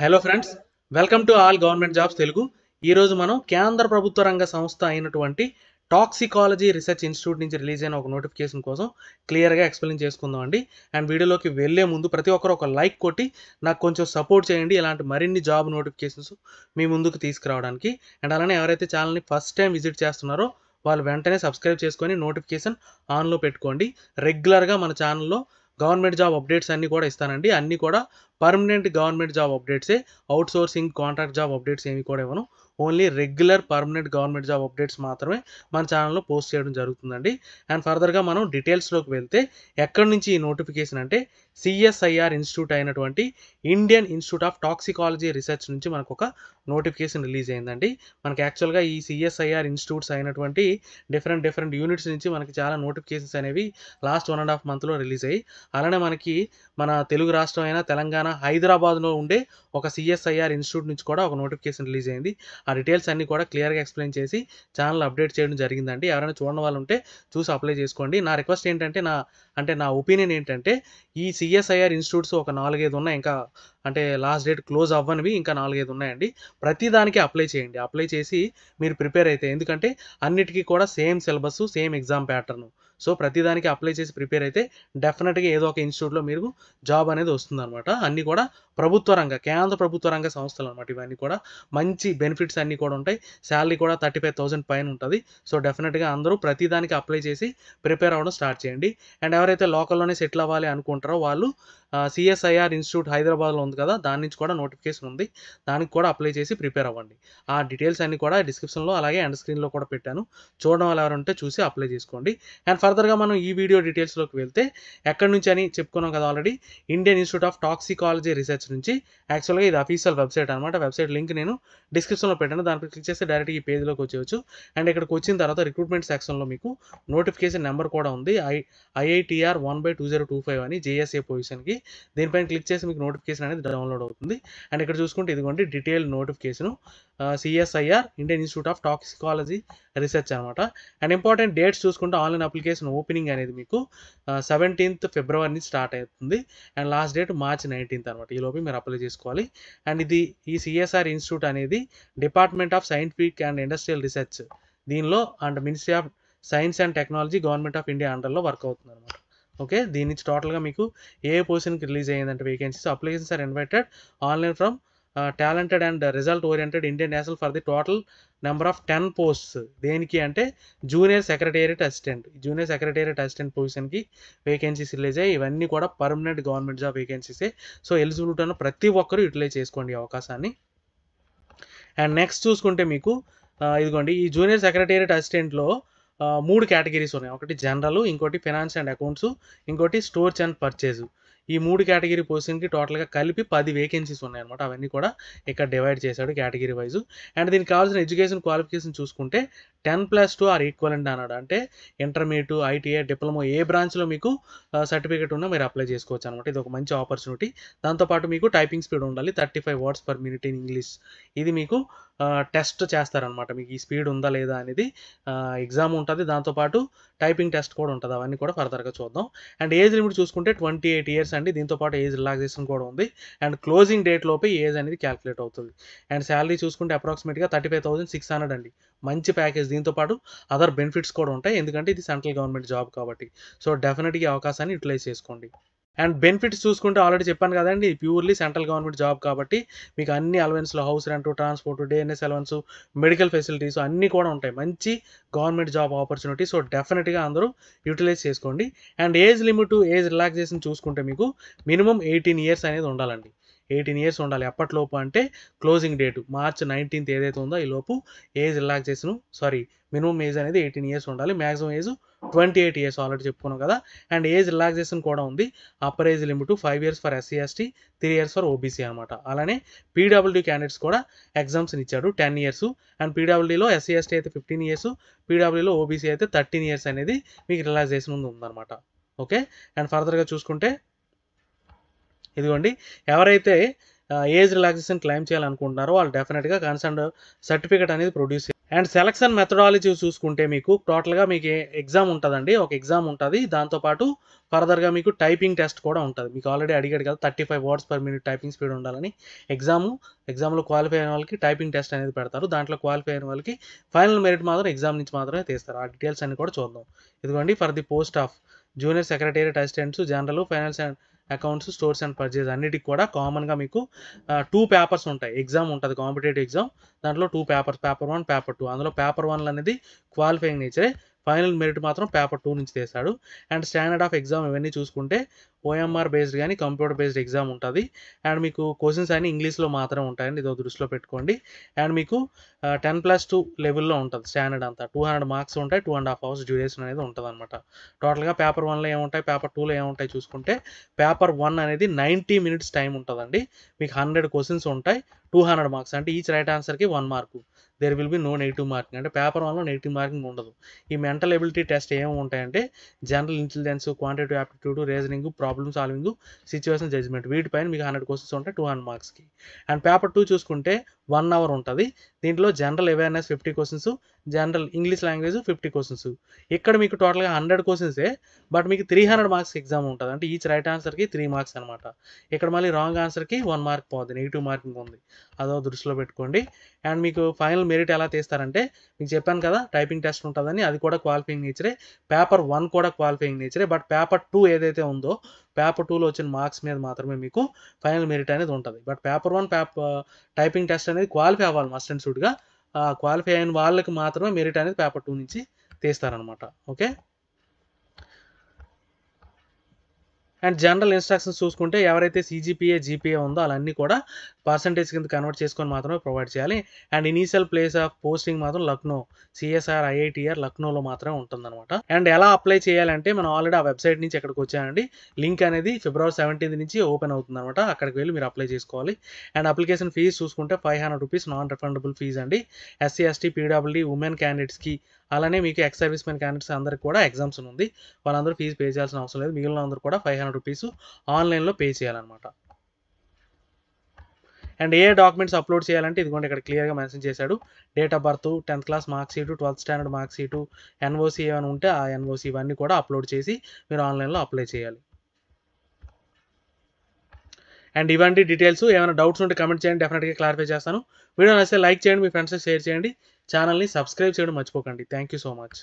Hello friends, welcome to all government jobs Telugu. ఈరోజు మనం కేంద్ర ప్రభుత్వ రంగ సంస్థ అయినటువంటి టాక్సికాలజీ రీసెర్చ్ ఇన్స్టిట్యూట్ నుంచి రిలీజ్ అయిన ఒక నోటిఫికేషన్ కోసం క్లియర్గా ఎక్స్ప్లెయిన్ చేసుకుందాం అండి. అండ్ వీడియోలోకి వెళ్ళే ముందు ప్రతి ఒక్కరు ఒక లైక్ కొట్టి నాకు కొంచెం సపోర్ట్ చేయండి, ఇలాంటి మరిన్ని జాబ్ నోటిఫికేషన్స్ మీ ముందుకు తీసుకురావడానికి. అండ్ అలానే ఎవరైతే ఛానల్ని ఫస్ట్ టైం విజిట్ చేస్తున్నారో వాళ్ళు వెంటనే సబ్స్క్రైబ్ చేసుకొని నోటిఫికేషన్ ఆన్లో పెట్టుకోండి. రెగ్యులర్గా మన ఛానల్లో గవర్నమెంట్ జాబ్ అప్డేట్స్ అన్నీ కూడా ఇస్తానండి. అన్నీ కూడా పర్మనెంట్ గవర్నమెంట్ జాబ్ అప్డేట్సే, outsourcing contract job updates ఏమి కూడా ఇవ్వను. Only regular permanent government job updates మాత్రమే మన ఛానల్లో పోస్ట్ చేయడం జరుగుతుందండి. అండ్ ఫర్దర్గా మనం డీటెయిల్స్లోకి వెళ్తే ఎక్కడి నుంచి ఈ నోటిఫికేషన్ అంటే సిఎస్ఐఆర్ ఇన్స్టిట్యూట్ అయినటువంటి Indian institute of toxicology research నుంచి మనకు ఒక నోటిఫికేషన్ రిలీజ్ అయిందండి. మనకి యాక్చువల్గా ఈ సిఎస్ఐఆర్ ఇన్స్టిట్యూట్స్ అయినటువంటి డిఫరెంట్ యూనిట్స్ నుంచి మనకి చాలా నోటిఫికేషన్స్ అనేవి లాస్ట్ 1.5 మంత్లో రిలీజ్ అయ్యి, అలానే మనకి మన తెలుగు రాష్ట్రం అయిన తెలంగాణ హైదరాబాద్లో ఉండే ఒక సిఎస్ఐఆర్ ఇన్స్టిట్యూట్ నుంచి కూడా ఒక నోటిఫికేషన్ రిలీజ్ అయింది. ఆ డీటెయిల్స్ అన్నీ కూడా క్లియర్గా ఎక్స్ప్లెయిన్ చేసి ఛానల్ అప్డేట్ చేయడం జరిగిందండి. ఎవరైనా చూడని వాళ్ళు ఉంటే చూసి అప్లై చేసుకోండి. నా రిక్వెస్ట్ ఏంటంటే నా ఒపీనియన్ ఏంటంటే ఈ సిఎస్ఐఆర్ ఇన్స్టిట్యూట్స్ ఒక 4-5 ఉన్నాయి, ఇంకా అంటే లాస్ట్ డేట్ క్లోజ్ అవ్వనివి ఇంకా 4-5 ఉన్నాయండి. ప్రతి దానికి అప్లై చేయండి. అప్లై చేసి మీరు ప్రిపేర్ అయితే, ఎందుకంటే అన్నిటికీ కూడా same syllabus, same exam pattern. So ప్రతిదానికి అప్లై చేసి ప్రిపేర్ అయితే డెఫినెట్గా ఏదో ఒక ఇన్స్టిట్యూట్లో మీరు జాబ్ అనేది వస్తుందన్నమాట. అన్నీ కూడా కేంద్ర ప్రభుత్వ రంగ సంస్థలు అనమాట. ఇవన్నీ కూడా మంచి బెనిఫిట్స్ అన్నీ కూడా ఉంటాయి. శాలరీ కూడా 35,000 పైన ఉంటుంది. సో డెఫినెట్గా అందరూ ప్రతిదానికి అప్లై చేసి ప్రిపేర్ అవ్వడం స్టార్ట్ చేయండి. అండ్ ఎవరైతే లోకల్లోనే సెటిల్ అవ్వాలి అనుకుంటారో వాళ్ళు సిఎస్ఐఆర్ ఇన్స్టిట్యూట్ హైదరాబాద్లో ఉంది కదా, దాని నుంచి కూడా నోటిఫికేషన్ ఉంది. దానికి కూడా అప్లై చేసి ప్రిపేర్ అవ్వండి. ఆ డీటెయిల్స్ అన్నీ కూడా డిస్క్రిప్షన్లో అలాగే ఎండ్ స్క్రీన్లో కూడా పెట్టాను. చూడడం వాళ్ళు ఎవరంటే చూసి అప్లై చేసుకోండి. అండ్ ఫర్దర్గా మనం ఈ వీడియో డీటెయిల్స్లోకి వెళ్తే ఎక్కడి నుంచి అని చెప్పుకున్నాం కదా already, Indian institute of toxicology research నుంచి. యాక్చువల్గా ఇది అఫీషియల్ వెబ్సైట్ అనమాట. వెబ్సైట్ లింక్ నేను డిస్క్రిప్షన్లో పెట్టాను. దానిపై క్లిక్ చేస్తే డైరెక్ట్ ఈ పేజ్లోకి వచ్చేయచ్చు. అండ్ ఇక్కడికి వచ్చిన తర్వాత రిక్రూట్మెంట్ సెక్షన్లో మీకు నోటిఫికేషన్ నెంబర్ కూడా ఉంది. IITR 1/2025 అని JSA పొజిషన్కి. దీనిపైన క్లిక్ చేసి మీకు నోటిఫికేషన్ అనేది డౌన్లోడ్ అవుతుంది. అండ్ ఇక్కడ చూసుకుంటే ఇదిగోండి detail notification, CSIR Indian institute of toxicology research అనమాట. అండ్ ఇంపార్టెంట్ డేట్స్ చూసుకుంటే ఆన్లైన్ అప్లికేషన్ ఓపెనింగ్ అనేది మీకు 17th ఫిబ్రవరి నుంచి స్టార్ట్ అవుతుంది. And last date March 19th అనమాట. ఈ లోపు మీరు అప్లై చేసుకోవాలి. అండ్ ఈ సిఎస్ఆర్ ఇన్స్టిట్యూట్ అనేది department of scientific and industrial research దీనిలో and ministry of science and technology government of India అండర్లో వర్క్ అవుతుంది అనమాట. ఓకే, దీని నుంచి టోటల్గా మీకు ఏ పొజిషన్కి రిలీజ్ అయ్యిందంటే vacancies, applications are invited online from talented and result oriented Indian national for the total number of 10 posts. దేనికి అంటే జూనియర్ సెక్రటేరియట్ అసిస్టెంట్ పొజిషన్కి వేకెన్సీస్ రిలీజ్ అయ్యి, ఇవన్నీ కూడా permanent government job వేకెన్సీసే. So eligibility ఉన్న ప్రతి ఒక్కరూ యూటిలైజ్ చేసుకోండి ఈ అవకాశాన్ని. అండ్ నెక్స్ట్ చూసుకుంటే మీకు ఇదిగోండి ఈ జూనియర్ సెక్రటేరియట్ అసిస్టెంట్లో 3 కేటగిరీస్ ఉన్నాయి. ఒకటి జనరల్, ఇంకోటి ఫైనాన్స్ అండ్ అకౌంట్స్, ఇంకోటి స్టోర్స్ అండ్ పర్చేజ్. ఈ 3 కేటగిరీ పొజిషన్కి టోటల్గా కలిపి 10 వేకెన్సీస్ ఉన్నాయన్నమాట. అవన్నీ కూడా ఇక్కడ డివైడ్ చేశాడు కేటగిరీ వైజ్. అండ్ దీనికి కావాల్సిన ఎడ్యుకేషన్ క్వాలిఫికేషన్ చూసుకుంటే 10+2 ఆర్ ఈక్వలెంట్ అన్నాడు. అంటే ఇంటర్మీడియట్, ITI, డిప్లొమా ఏ బ్రాంచ్లో మీకు సర్టిఫికేట్ ఉన్నా మీరు అప్లై చేసుకోవచ్చు అనమాట. ఇది ఒక మంచి ఆపర్చునిటీ. దాంతోపాటు మీకు టైపింగ్ స్పీడ్ ఉండాలి, 35 words per minute in English. ఇది మీకు టెస్ట్ చేస్తారనమాట. మీకు ఈ స్పీడ్ ఉందా లేదా అనేది ఎగ్జామ్ ఉంటుంది. దాంతోపాటు టైపింగ్ టెస్ట్ కూడా ఉంటుంది. అవన్నీ కూడా ఫర్దర్గా చూద్దాం. అండ్ ఏజ్ లిమిట్ చూసుకుంటే 28 years అండి. దీంతోపాటు ఏజ్ రిలాక్సేషన్ కూడా ఉంది. అండ్ క్లోజింగ్ డేట్ లోపే ఏజ్ అనేది క్యాలిక్యులేట్ అవుతుంది. అండ్ శాలరీ చూసుకుంటే అప్రాక్సిమేట్గా 35,600 అండి. మంచి ప్యాకేజ్. దీంతోపాటు అదర్ బెనిఫిట్స్ కూడా ఉంటాయి, ఎందుకంటే ఇది సెంట్రల్ గవర్నమెంట్ జాబ్ కాబట్టి. సో డెఫినెట్గా ఈ అవకాశాన్ని యూటిలైజ్ చేసుకోండి. అండ్ బెనిఫిట్స్ చూసుకుంటే ఆల్రెడీ చెప్పాను కదండి, ప్యూర్లీ సెంట్రల్ గవర్నమెంట్ జాబ్ కాబట్టి మీకు అన్ని అలవెన్స్లో house rent, transport, DNS allowance, medical facilities అన్నీ కూడా ఉంటాయి. మంచి గవర్నమెంట్ జాబ్ ఆపర్చునిటీ. సో డెఫినెట్గా అందరూ యూటిలైజ్ చేసుకోండి. And age limit, age relaxation చూసుకుంటే మీకు మినిమం 18 years అనేది ఉండాలండి. 18 years ఉండాలి. ఎప్పటిలోపు అంటే క్లోజింగ్ డేట్ March 19th ఏదైతే ఉందో ఈ లోపు ఏజ్ రిలాక్సేషన్, మినిమం ఏజ్ అనేది 18 years ఉండాలి. మ్యాక్సిమం ఏజ్ 28 years ఆల్రెడీ చెప్పుకున్నాం కదా. అండ్ ఏజ్ రిలాక్సేషన్ కూడా ఉంది. Upper age limit 5 years for SC ST, 3 years for OBC అనమాట. అలానే PWD క్యాండిడేట్స్ కూడా ఎగ్జామ్స్ ఇచ్చాడు 10 years. అండ్ PWDలో SC ST అయితే 15 years, PWDలో OBC అయితే 13 years అనేది మీకు రిలాక్సేషన్ ఉందన్నమాట. ఓకే, అండ్ ఫర్దర్గా చూసుకుంటే ఇదిగోండి ఎవరైతే ఏజ్ రిలాక్సేషన్ క్లెయిమ్ చేయాలనుకుంటున్నారో వాళ్ళు డెఫినెట్గా కన్సర్న్ సర్టిఫికేట్ అనేది ప్రొడ్యూస్ చేయాలి. అండ్ సెలక్షన్ మెథడాలజీ చూసుకుంటే మీకు టోటల్గా మీకు ఎగ్జామ్ ఉంటుందండి, ఒక ఎగ్జామ్ ఉంటుంది. దాంతోపాటు ఫర్దర్గా మీకు టైపింగ్ టెస్ట్ కూడా ఉంటుంది. మీకు ఆల్రెడీ అడిగాడు కదా 35 words per minute typing speed ఉండాలని. ఎగ్జామ్లో క్వాలిఫై అయిన వాళ్ళకి టైపింగ్ టెస్ట్ అనేది పెడతారు. దాంట్లో క్వాలిఫై అయిన వాళ్ళకి ఫైనల్ మెరిట్ మాత్రం ఎగ్జామ్ నుంచి మాత్రమే తీస్తారు. ఆ డీటెయిల్స్ అన్ని కూడా చూద్దాం. ఇదిగోండి, for the post of junior secretariat assistants, general, finance and accounts, stores and purchase అన్నిటికి కూడా కామన్గా మీకు 2 పేపర్స్ ఉంటాయి. ఎగ్జామ్ ఉంటుంది, కాంపిటేటివ్ ఎగ్జామ్. దాంట్లో 2 పేపర్స్, పేపర్ 1, పేపర్ 2. అందులో పేపర్ 1 అనేది క్వాలిఫైయింగ్ నేచరే, ఫైనల్ మెరిట్ మాత్రం పేపర్ 2 నుంచి తీస్తాడు. అండ్ స్టాండర్డ్ ఆఫ్ ఎగ్జామ్ ఇవన్నీ చూసుకుంటే ఓఎంఆర్ బేస్డ్ కానీ కంప్యూటర్ బేస్డ్ ఎగ్జామ్ ఉంటుంది. అండ్ మీకు క్వశ్చన్స్ అన్ని ఇంగ్లీష్లో మాత్రమే ఉంటాయండి, ఇదో దృష్టిలో పెట్టుకోండి. అండ్ మీకు 10+2 లెవెల్లో ఉంటుంది స్టాండర్డ్ అంతా. 200 మార్క్స్ ఉంటాయి, 2.5 hours డ్యూరేషన్ అనేది ఉంటుంది అనమాట. టోటల్గా పేపర్ 1లో ఏముంటాయి, పేపర్ 2లో ఏముంటాయి చూసుకుంటే పేపర్ 1 అనేది 90 minutes టైం ఉంటుందండి. మీకు 100 క్వశ్చన్స్ ఉంటాయి, 200 మార్క్స్. అంటే ఈచ్ రైట్ ఆన్సర్కి 1 mark. There will be no negative marking. అంటే పేపర్ 1లో నెగిటివ్ మార్కింగ్ ఉండదు. ఈ మెంటల్ ఎబిలిటీ టెస్ట్ ఏమి ఉంటాయంటే general intelligence, quantitative aptitude, reasoning, problem solving, situation judgement, వీటిపైన మీకు 100 క్వశ్చన్స్ ఉంటాయి 200 మార్క్స్కి. అండ్ పేపర్ 2 చూసుకుంటే 1 hour ఉంటుంది. దీంట్లో general awareness 50 questions, general English language 50 questions. ఇక్కడ మీకు టోటల్గా 100 క్వశ్చన్సే, బట్ మీకు 300 మార్క్స్ ఎగ్జామ్ ఉంటుంది. అంటే ఈచ్ రైట్ ఆన్సర్కి 3 మార్క్స్ అనమాట. ఇక్కడ మళ్ళీ రాంగ్ ఆన్సర్కి 1 మార్క్ పోతుంది, నెగిటివ్ మార్కింగ్ ఉంది. అదో దృష్టిలో పెట్టుకోండి. అండ్ మీకు ఫైనల్ మెరిట్ ఎలా తీస్తారంటే మీకు చెప్పాను కదా టైపింగ్ టెస్ట్ ఉంటుందని, అది కూడా క్వాలిఫైయింగ్ నేచరే. పేపర్ 1 కూడా క్వాలిఫైయింగ్ నేచరే. బట్ పేపర్ 2 ఏదైతే ఉందో పేపర్ 2లో వచ్చిన మార్క్స్ మీద మాత్రమే మీకు ఫైనల్ మెరిట్ అనేది ఉంటుంది. బట్ పేపర్ 1 టైపింగ్ టెస్ట్ అనేది క్వాలిఫై అవ్వాలి మస్ట్ అండ్ షుడ్గా. క్వాలిఫై అయిన వాళ్ళకి మాత్రమే మెరిట్ అనేది పేపర్ 2 నుంచి తీస్తారనమాట. ఓకే. అండ్ జనరల్ ఇన్స్ట్రక్షన్స్ చూసుకుంటే ఎవరైతే CGPA, GPA ఉందో అలాన్నీ కూడా పర్సంటేజ్ కింద కన్వర్ట్ చేసుకొని మాత్రమే ప్రొవైడ్ చేయాలి. And initial place of posting మాత్రం లక్నో, CSR, IITR లక్నోలో మాత్రమే ఉంటుందన్నమాట. అండ్ ఎలా అప్లై చేయాలంటే మనం ఆల్రెడీ ఆ వెబ్సైట్ నుంచి ఎక్కడికి వచ్చానండి. లింక్ అనేది February 17th నుంచి ఓపెన్ అవుతుంది అనమాట. అక్కడికి వెళ్ళి మీరు అప్లై చేసుకోవాలి. అండ్ అప్లికేషన్ ఫీజు చూసుకుంటే 500 రూపీస్ నాన్ రిఫండబుల్ ఫీజు అండి. SC, ST, PWD ఉమెన్ క్యాండిడేట్స్కి, అలానే మీకు ఎక్స్ సర్వీస్ మెన్ క్యాండిడేట్స్ అందరికి కూడా ఎగ్జామ్స్ ఉంది. వాళ్ళందరూ ఫీజు పే చేయాల్సిన అవసరం లేదు. మిగిలిన అందరూ కూడా 500 రూపీస్ ఆన్లైన్లో పే చేయాలన్నమాట. అండ్ ఏ డాక్యుమెంట్స్ అప్లోడ్ చేయాలంటే ఇదిగోండి ఇక్కడ క్లియర్గా మెన్షన్ చేశాడు. Date of birth, 10th class mark sheet, 12th standard mark sheet, NOC ఏమైనా ఉంటే ఆ NOC ఇవన్నీ కూడా అప్లోడ్ చేసి మీరు ఆన్లైన్లో అప్లై చేయాలి. అండ్ ఇవన్నీ డీటెయిల్స్. ఏమైనా డౌట్స్ ఉంటే కమెంట్ చేయండి, డెఫినెట్గా క్లారిఫై చేస్తాను. వీడియో నచ్చితే లైక్ చేయండి, మీ ఫ్రెండ్స్కి షేర్ చేయండి. ఛానల్ని సబ్స్క్రైబ్ చేయడం మర్చిపోకండి. Thank you so much.